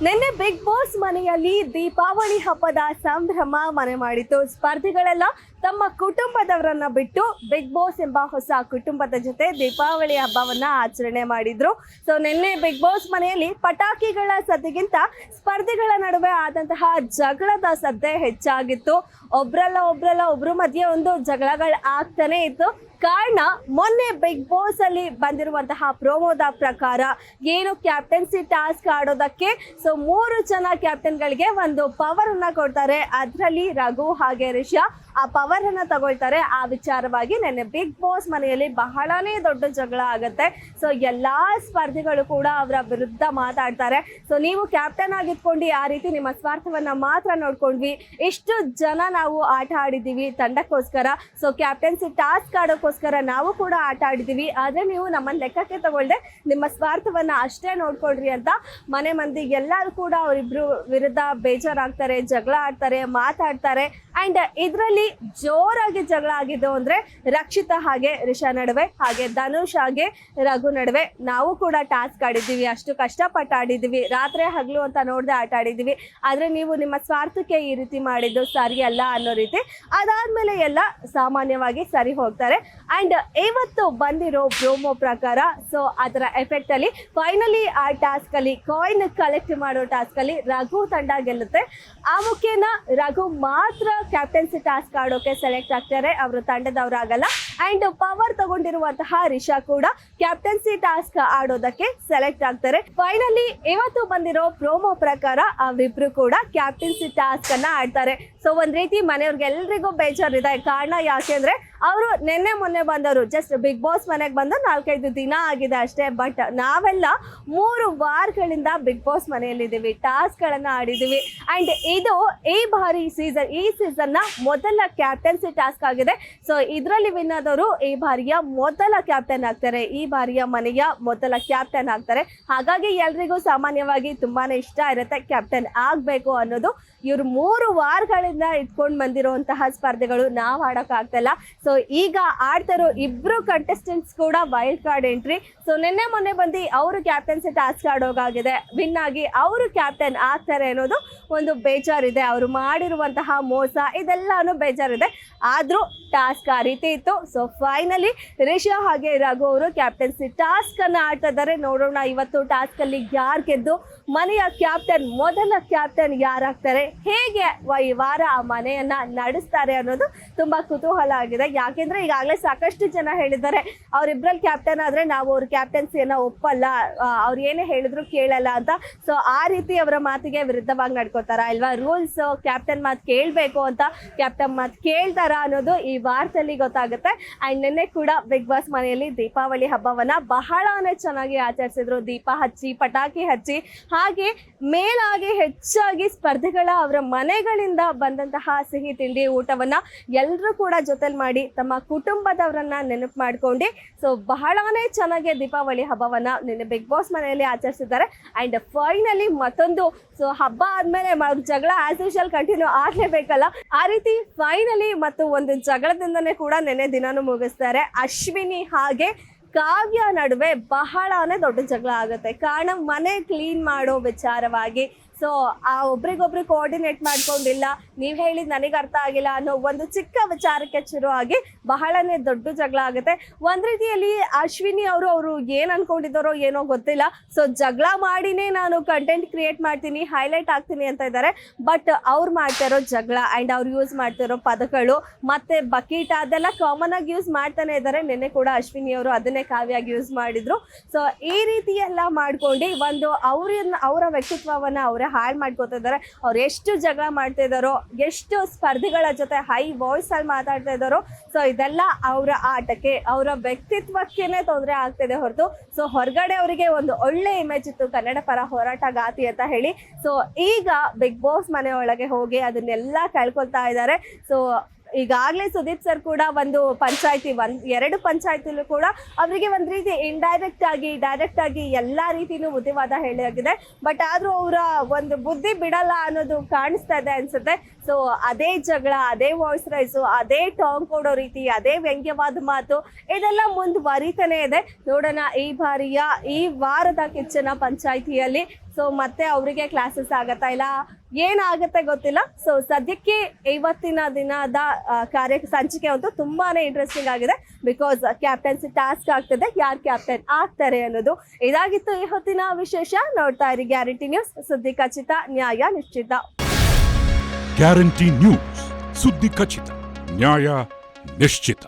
ನಿನ್ನೆ big boss ಮನೆಯಲ್ಲಿ ದೀಪಾವಳಿ ಹಬ್ಬದ ಸಂಭ್ರಮ ಮನೆ ಮಾಡಿತು. ಸ್ಪರ್ಧಿಗಳೆಲ್ಲ ತಮ್ಮ ಕುಟುಂಬದವರನ್ನ ಬಿಟ್ಟು ಬಿಗ್ ಬಾಸ್ ಎಂಬ ಹೊಸ ಕುಟುಂಬದ ಜೊತೆ ದೀಪಾವಳಿ ಹಬ್ಬವನ್ನ ಆಚರಣೆ ಮಾಡಿದ್ರು. ಸೊ ನಿನ್ನೆ ಬಿಗ್ ಬಾಸ್ ಮನೆಯಲ್ಲಿ ಪಟಾಕಿಗಳ ಸದ್ದಿಗಿಂತ ಸ್ಪರ್ಧಿಗಳ ನಡುವೆ ಆದಂತಹ ಜಗಳದ ಸದ್ದೆ ಹೆಚ್ಚಾಗಿತ್ತು. ಒಬ್ರ ಮಧ್ಯೆ ಒಂದು ಜಗಳಗಳು ಆಗ್ತಾನೆ ಇತ್ತು. ಕಾರಣ ಮೊನ್ನೆ ಬಿಗ್ ಬಾಸ್ ಅಲ್ಲಿ ಬಂದಿರುವಂತಹ ಪ್ರೋಮೋದ ಪ್ರಕಾರ ಏನು ಕ್ಯಾಪ್ಟನ್ಸಿ ಟಾಸ್ಕ್ ಆಡೋದಕ್ಕೆ 3 ಜನ ಕ್ಯಾಪ್ಟನ್ಗಳಿಗೆ ಒಂದು ಪವರ್ ಅನ್ನ ಕೊಡ್ತಾರೆ. ಅದರಲ್ಲಿ ರಘು ಹಾಗೆ ರಿಷಾ ಆ ಪವರ್ ಅನ್ನ ತಗೊಳ್ತಾರೆ. ಆ ವಿಚಾರವಾಗಿ ನೆನ್ನೆ ಬಿಗ್ ಬಾಸ್ ಮನೆಯಲ್ಲಿ ಬಹಳನೇ ದೊಡ್ಡ ಜಗಳ ಆಗುತ್ತೆ. ಸೊ ಎಲ್ಲಾ ಸ್ಪರ್ಧಿಗಳು ಕೂಡ ಅವರ ವಿರುದ್ಧ ಮಾತಾಡ್ತಾರೆ. ಸೊ ನೀವು ಕ್ಯಾಪ್ಟನ್ ಆಗಿದ್ಕೊಂಡು ಆ ರೀತಿ ನಿಮ್ಮ ಸ್ವಾರ್ಥವನ್ನ ಮಾತ್ರ ನೋಡ್ಕೊಂಡ್ವಿ, ಎಷ್ಟು ಜನ ನಾವು ಆಟ ಆಡಿದ್ದೀವಿ ತಂಡಕ್ಕೋಸ್ಕರ, ಸೊ ಕ್ಯಾಪ್ಟನ್ಸಿ ಟಾಸ್ಕ್ ಆಡೋಕ್ಕೋಸ್ಕರ ನಾವು ಕೂಡ ಆಟ ಆಡಿದ್ದೀವಿ, ಆದ್ರೆ ನೀವು ನಮ್ಮನ್ನ ಲೆಕ್ಕಕ್ಕೆ ತಗೊಳ್ದೆ ನಿಮ್ಮ ಸ್ವಾರ್ಥವನ್ನ ಅಷ್ಟೇ ನೋಡ್ಕೊಳ್ರಿ ಅಂತ ಮನೆ ಮಂದಿ ಎಲ್ಲರೂ ಕೂಡ ಅವರಿಬ್ರು ವಿರುದ್ಧ ಬೇಜಾರಾಗ್ತಾರೆ, ಜಗಳ ಆಡ್ತಾರೆ, ಮಾತಾಡ್ತಾರೆ. ಅಂಡ್ ಇದರಲ್ಲಿ ಜೋರಾಗಿ ಜಗಳ ಆಗಿದ್ದು ಅಂದ್ರೆ ರಕ್ಷಿತಾ ಹಾಗೆ ರಿಷಾ ನಡುವೆ, ಹಾಗೆ ಧನುಷ್ ಹಾಗೆ ರಘು ನಡುವೆ. ನಾವು ಕೂಡ ಟಾಸ್ಕ್ ಆಡಿದ್ದೀವಿ, ಅಷ್ಟು ಕಷ್ಟಪಟ್ಟು ಆಡಿದ್ದೀವಿ, ರಾತ್ರಿ ಹಗಲು ಅಂತ ನೋಡದೆ ಆಟ ಆಡಿದ್ದೀವಿ, ಆದ್ರೆ ನೀವು ನಿಮ್ಮ ಸ್ವಾರ್ಥಕ್ಕೆ ಈ ರೀತಿ ಮಾಡಿದ್ದು ಸರಿಯಲ್ಲ ಅನ್ನೋ ರೀತಿ. ಅದಾದ್ಮೇಲೆ ಎಲ್ಲ ಸಾಮಾನ್ಯವಾಗಿ ಸರಿ ಹೋಗ್ತಾರೆ. ಅಂಡ್ ಇವತ್ತು ಬಂದಿರೋ ಪ್ರೋಮೋ ಪ್ರಕಾರ ಸೊ ಅದರ ಎಫೆಕ್ಟ್ ಅಲ್ಲಿ ಫೈನಲಿ ಆ ಟಾಸ್ಕ್ ಅಲ್ಲಿ ಕಾಯಿನ್ ಕಲೆಕ್ಟ್ ಮಾಡೋ ಟಾಸ್ಕ್ ಅಲ್ಲಿ ರಘು ತಂಡ ಗೆಲ್ಲುತ್ತೆ. ಆ ಮುಖೇನ ರಘು ಮಾತ್ರ ಕ್ಯಾಪ್ಟನ್ಸಿ ಟಾಸ್ಕ್ ಆಡೋಕೆ ಸೆಲೆಕ್ಟ್ ಆಗ್ತಾರೆ, ಅವರು ತಂಡದವರಾಗಲ್ಲ. ಅಂಡ್ ಪವರ್ ತಗೊಂಡಿರುವಂತಹ ರಿಷಾ ಕೂಡ ಕ್ಯಾಪ್ಟನ್ಸಿ ಟಾಸ್ಕ್ ಆಡೋದಕ್ಕೆ ಸೆಲೆಕ್ಟ್ ಆಗ್ತಾರೆ. ಫೈನಲಿ ಇವತ್ತು ಬಂದಿರೋ ಪ್ರೋಮೋ ಪ್ರಕಾರ ಅವರಿಬ್ರು ಕೂಡ ಕ್ಯಾಪ್ಟನ್ಸಿ ಟಾಸ್ಕ್ ಅನ್ನ ಆಡ್ತಾರೆ. ಸೊ ಒಂದ್ ರೀತಿ ಮನೆಯವ್ರಿಗೆಲ್ರಿಗೂ ಬೇಜಾರಿದೆ. ಕಾರಣ ಯಾಕೆಂದ್ರೆ ಅವರು ಮೊನ್ನೆ ಬಂದವರು ಜಸ್ಟ್ ಬಿಗ್ ಬಾಸ್ ಮನೆಗೆ ಬಂದು 4-5 ದಿನ ಆಗಿದೆ ಅಷ್ಟೇ. ಬಟ್ ನಾವೆಲ್ಲ 3 ವಾರಗಳಿಂದ ಬಿಗ್ ಬಾಸ್ ಮನೆಯಲ್ಲಿದ್ದೀವಿ, ಟಾಸ್ಕ್ ಗಳನ್ನ ಆಡಿದ್ದೀವಿ. ಅಂಡ್ ಇದು ಈ ಸೀಸನ್ ನ ಮೊದಲ ಕ್ಯಾಪ್ಟನ್ಸಿ ಟಾಸ್ಕ್ ಆಗಿದೆ. ಸೊ ಇದರಲ್ಲಿ ವಿನ್ ಆದವರು ಈ ಬಾರಿಯ ಮೊದಲ ಕ್ಯಾಪ್ಟನ್ ಆಗ್ತಾರೆ, ಈ ಬಾರಿಯ ಮನೆಯ ಮೊದಲ ಕ್ಯಾಪ್ಟನ್ ಆಗ್ತಾರೆ. ಹಾಗಾಗಿ ಎಲ್ರಿಗೂ ಸಾಮಾನ್ಯವಾಗಿ ತುಂಬಾನೇ ಇಷ್ಟ ಇರುತ್ತೆ ಕ್ಯಾಪ್ಟನ್ ಆಗ್ಬೇಕು ಅನ್ನೋದು. ಇವ್ರು 3 ವಾರಗಳಿಂದ ಇಟ್ಕೊಂಡು ಬಂದಿರುವಂತಹ ಸ್ಪರ್ಧೆಗಳು ನಾವು ಆಡಕ್ ಆಗ್ತಿಲ್ಲ. ಸೊ ಈಗ ಆಡ್ತಾರೋ ಇಬ್ರು ಕಂಟೆಸ್ಟೆಂಟ್ಸ್ ಕೂಡ ವೈಲ್ಡ್ ಕಾರ್ಡ್ ಎಂಟ್ರಿ. ಸೊ ಮೊನ್ನೆ ಬಂದು ಅವರು ಕ್ಯಾಪ್ಟನ್ಸಿ ಟಾಸ್ಕ್ ಆಡೋಗಾಗಿದೆ, ವಿನ್ ಆಗಿ ಅವರು ಕ್ಯಾಪ್ಟನ್ ಆಗ್ತಾರೆ ಅನ್ನೋದು ಒಂದು ಬೇಜಾರಿದೆ. ಅವರು ಮಾಡಿರುವಂತಹ ಮೋಸ ಇದೆಲ್ಲಾನು ಬೇಜಾರಿದೆ. ಆದ್ರೂ ಟಾಸ್ಕ್ ಆ ರೀತಿ ಇತ್ತು. ಸೊ ಫೈನಲಿ ರಿಷಾ ಹಾಗೆ ರಘು ಅವರು ಕ್ಯಾಪ್ಟನ್ಸಿ ಟಾಸ್ಕ್ ಅನ್ನ ಆಡ್ತಾ ಇದ್ದಾರೆ. ನೋಡೋಣ ಇವತ್ತು ಟಾಸ್ಕ್ ಅಲ್ಲಿ ಯಾರು ಗೆದ್ದು ಮನೆಯ ಕ್ಯಾಪ್ಟನ್, ಮೊದಲ ಕ್ಯಾಪ್ಟನ್ ಯಾರಾಗ್ತಾರೆ, ಹೇಗೆ ಈ ವಾರ ಆ ಮನೆಯನ್ನ ನಡೆಸ್ತಾರೆ ಅನ್ನೋದು ತುಂಬಾ ಕುತೂಹಲ ಆಗಿದೆ. ಯಾಕೆಂದ್ರೆ ಈಗಾಗಲೇ ಸಾಕಷ್ಟು ಜನ ಹೇಳಿದ್ದಾರೆ ಅವ್ರಿಬ್ರಲ್ಲಿ ಕ್ಯಾಪ್ಟನ್ ಆದ್ರೆ ನಾವು ಅವ್ರ ಕ್ಯಾಪ್ಟನ್ಸಿಯನ್ನ ಒಪ್ಪಲ್ಲ, ಅವ್ರು ಏನೇ ಹೇಳಿದ್ರು ಕೇಳಲ್ಲ ಅಂತ. ಸೊ ಆ ರೀತಿ ಅವರ ಮಾತಿಗೆ ವಿರುದ್ಧವಾಗಿ ನಡ್ಕೋತಾರ ಅಲ್ವಾ? ರೂಲ್ಸ್ ಕ್ಯಾಪ್ಟನ್ ಮಾತು ಕೇಳಬೇಕು ಅಂತ, ಕ್ಯಾಪ್ಟನ್ ಮಾತು ಕೇಳ್ತಾರ ಅನ್ನೋದು ಈ ವಾರದಲ್ಲಿ ಗೊತ್ತಾಗುತ್ತೆ. ಅಂಡ್ ನಿನ್ನೆ ಕೂಡ ಬಿಗ್ ಬಾಸ್ ಮನೆಯಲ್ಲಿ ದೀಪಾವಳಿ ಹಬ್ಬವನ್ನ ಬಹಳನೇ ಚೆನ್ನಾಗಿ ಆಚರಿಸಿದ್ರು. ದೀಪ ಹಚ್ಚಿ, ಪಟಾಕಿ ಹಚ್ಚಿ, ಹಾಗೆ ಮೇಲಾಗಿ ಹೆಚ್ಚಾಗಿ ಸ್ಪರ್ಧೆಗಳ ಅವರ ಮನೆಗಳಿಂದ ಬಂದಂತಹ ಸಿಹಿ ತಿಂಡಿ ಊಟವನ್ನ ಎಲ್ಲರೂ ಕೂಡ ಜೊತೆಲಿ ಮಾಡಿ ತಮ್ಮ ಕುಟುಂಬದವರನ್ನ ನೆನಪು ಮಾಡ್ಕೊಂಡು ಸೊ ಬಹಳನೇ ಚೆನ್ನಾಗಿ ದೀಪಾವಳಿ ಹಬ್ಬವನ್ನ ನಿನ್ನೆ ಬಿಗ್ ಬಾಸ್ ಮನೆಯಲ್ಲಿ ಆಚರಿಸಿದ್ದಾರೆ. ಅಂಡ್ ಫೈನಲಿ ಮತ್ತೊಂದು ಸೊ ಹಬ್ಬ ಆದ್ಮೇಲೆ ಜಗಳ ಆಸ್ ಯೂಶುವಲ್ ಕಂಟಿನ್ಯೂ ಆಗ್ಲೇಬೇಕಲ್ಲ, ಆ ರೀತಿ ಫೈನಲಿ ಮತ್ತು ಒಂದು ಜಗಳದಿಂದನೇ ಕೂಡ ನೆನ್ನೆ ದಿನಾನು ಮುಗಿಸ್ತಾರೆ. ಅಶ್ವಿನಿ ಹಾಗೆ ಕಾವ್ಯ ನಡುವೆ ಬಹಳನೇ ದೊಡ್ಡ ಜಗಳ ಆಗುತ್ತೆ. ಕಾರಣ ಮನೆ ಕ್ಲೀನ್ ಮಾಡೋ ವಿಚಾರವಾಗಿ. ಸೊ ಆ ಒಬ್ರಿಗೊಬ್ರು ಕೋಆರ್ಡಿನೇಟ್ ಮಾಡ್ಕೊಂಡಿಲ್ಲ, ನೀವು ಹೇಳಿದ್ ನನಗೆ ಅರ್ಥ ಆಗಿಲ್ಲ ಅನ್ನೋ ಒಂದು ಚಿಕ್ಕ ವಿಚಾರಕ್ಕೆ ಶುರುವಾಗಿ ಬಹಳನೇ ದೊಡ್ಡ ಜಗಳ ಆಗುತ್ತೆ. ಒಂದ್ ರೀತಿಯಲ್ಲಿ ಅಶ್ವಿನಿ ಅವರು ಏನ್ ಅನ್ಕೊಂಡಿದ್ದಾರೋ ಏನೋ ಗೊತ್ತಿಲ್ಲ. ಸೊ ಜಗಳ ಮಾಡಿನೇ ನಾನು ಕಂಟೆಂಟ್ ಕ್ರಿಯೇಟ್ ಮಾಡ್ತೀನಿ, ಹೈಲೈಟ್ ಆಗ್ತೀನಿ ಅಂತ ಇದ್ದಾರೆ. ಬಟ್ ಅವ್ರು ಮಾಡ್ತಾ ಇರೋ ಜಗಳ ಅಂಡ್ ಅವ್ರು ಯೂಸ್ ಮಾಡ್ತಿರೋ ಪದಗಳು ಮತ್ತೆ ಬಕೀಟ್ ಅದೆಲ್ಲ ಕಾಮನ್ ಆಗಿ ಯೂಸ್ ಮಾಡ್ತಾನೆ ಇದ್ದಾರೆ. ನಿನ್ನೆ ಕೂಡ ಅಶ್ವಿನಿ ಅವರು ಅದನ್ನೇ ಕಾವ್ಯಾಗಿ ಯೂಸ್ ಮಾಡಿದ್ರು. ಸೊ ಈ ರೀತಿ ಎಲ್ಲ ಮಾಡ್ಕೊಂಡು ಒಂದು ಅವರ ವ್ಯಕ್ತಿತ್ವವನ್ನ ಅವರೇ ಹಾಳು ಮಾಡ್ಕೋತಾ ಇದ್ದಾರೆ. ಅವ್ರು ಎಷ್ಟು ಜಗಳ ಮಾಡ್ತಾ ಇದ್ದಾರೋ, ಎಷ್ಟು ಸ್ಪರ್ಧಿಗಳ ಜೊತೆ ಹೈ ವಾಯ್ಸ್ ಅಲ್ಲಿ ಮಾತಾಡ್ತಾ ಇದ್ದಾರೋ, ಸೊ ಇದೆಲ್ಲ ಅವರ ಆಟಕ್ಕೆ, ಅವರ ವ್ಯಕ್ತಿತ್ವಕ್ಕೇನೆ ತೊಂದರೆ ಆಗ್ತಿದೆ ಹೊರತು ಸೊ ಹೊರಗಡೆ ಅವರಿಗೆ ಒಂದು ಒಳ್ಳೆ ಇಮೇಜ್ ಇತ್ತು, ಕನ್ನಡ ಪರ ಹೋರಾಟಗಾತಿ ಅಂತ ಹೇಳಿ. ಸೊ ಈಗ ಬಿಗ್ ಬಾಸ್ ಮನೆ ಒಳಗೆ ಹೋಗಿ ಅದನ್ನೆಲ್ಲ ಕಳ್ಕೊಳ್ತಾ ಇದ್ದಾರೆ. ಸೊ ಈಗಾಗಲೇ ಸುದೀಪ್ ಸರ್ ಕೂಡ ಒಂದು ಪಂಚಾಯತಿ 2 ಪಂಚಾಯತಿಲೂ ಕೂಡ ಅವರಿಗೆ ಒಂದು ರೀತಿ ಇಂಡೈರೆಕ್ಟ್ ಆಗಿ ಡೈರೆಕ್ಟ್ ಆಗಿ ಎಲ್ಲ ರೀತಿನೂ ಬುದ್ಧಿವಾದ ಹೇಳಿಯಾಗಿದೆ. ಬಟ್ ಆದ್ರೂ ಅವರ ಒಂದು ಬುದ್ಧಿ ಬಿಡಲ್ಲ ಅನ್ನೋದು ಕಾಣಿಸ್ತಾ ಇದೆ ಅನ್ಸುತ್ತೆ. ಸೊ ಅದೇ ಜಗಳ, ಅದೇ ವಾಯ್ಸ್ ರೈಸು, ಅದೇ ಟಾಂಗ್ ಕೊಡೋ ರೀತಿ, ಅದೇ ವ್ಯಂಗ್ಯವಾದ ಮಾತು ಇದೆಲ್ಲ ಮುಂದುವರಿತಾನೆ ಇದೆ. ನೋಡೋಣ ಈ ಬಾರಿಯ ಈ ವಾರದ ಕಿಚ್ಚನ ಪಂಚಾಯಿತಿಯಲ್ಲಿ ಸೊ ಮತ್ತೆ ಅವರಿಗೆ ಕ್ಲಾಸಸ್ ಆಗತ್ತಾ ಇಲ್ಲ ಏನಾಗುತ್ತೆ ಗೊತ್ತಿಲ್ಲ. ಸೊ ಸದ್ಯಕ್ಕೆ ಇವತ್ತಿನ ದಿನದ ಸಂಚಿಕೆ ಅಂತೂ ತುಂಬಾನೇ ಇಂಟ್ರೆಸ್ಟಿಂಗ್ ಆಗಿದೆ. ಬಿಕಾಸ್ ಕ್ಯಾಪ್ಟನ್ಸಿ ಟಾಸ್ಕ್ ಆಗ್ತದೆ, ಯಾರು ಕ್ಯಾಪ್ಟನ್ ಆಗ್ತಾರೆ ಅನ್ನೋದು. ಇದಾಗಿತ್ತು ಈ ಹೊತ್ತಿನ ವಿಶೇಷ. ನೋಡ್ತಾ ಇರಿ ಗ್ಯಾರಂಟಿ ನ್ಯೂಸ್, ಸುದ್ದಿ ಖಚಿತ, ನ್ಯಾಯ ನಿಶ್ಚಿತ. ಗ್ಯಾರಂಟಿ ನ್ಯೂಸ್, ಸುದ್ದಿ ಖಚಿತ, ನ್ಯಾಯ ನಿಶ್ಚಿತ.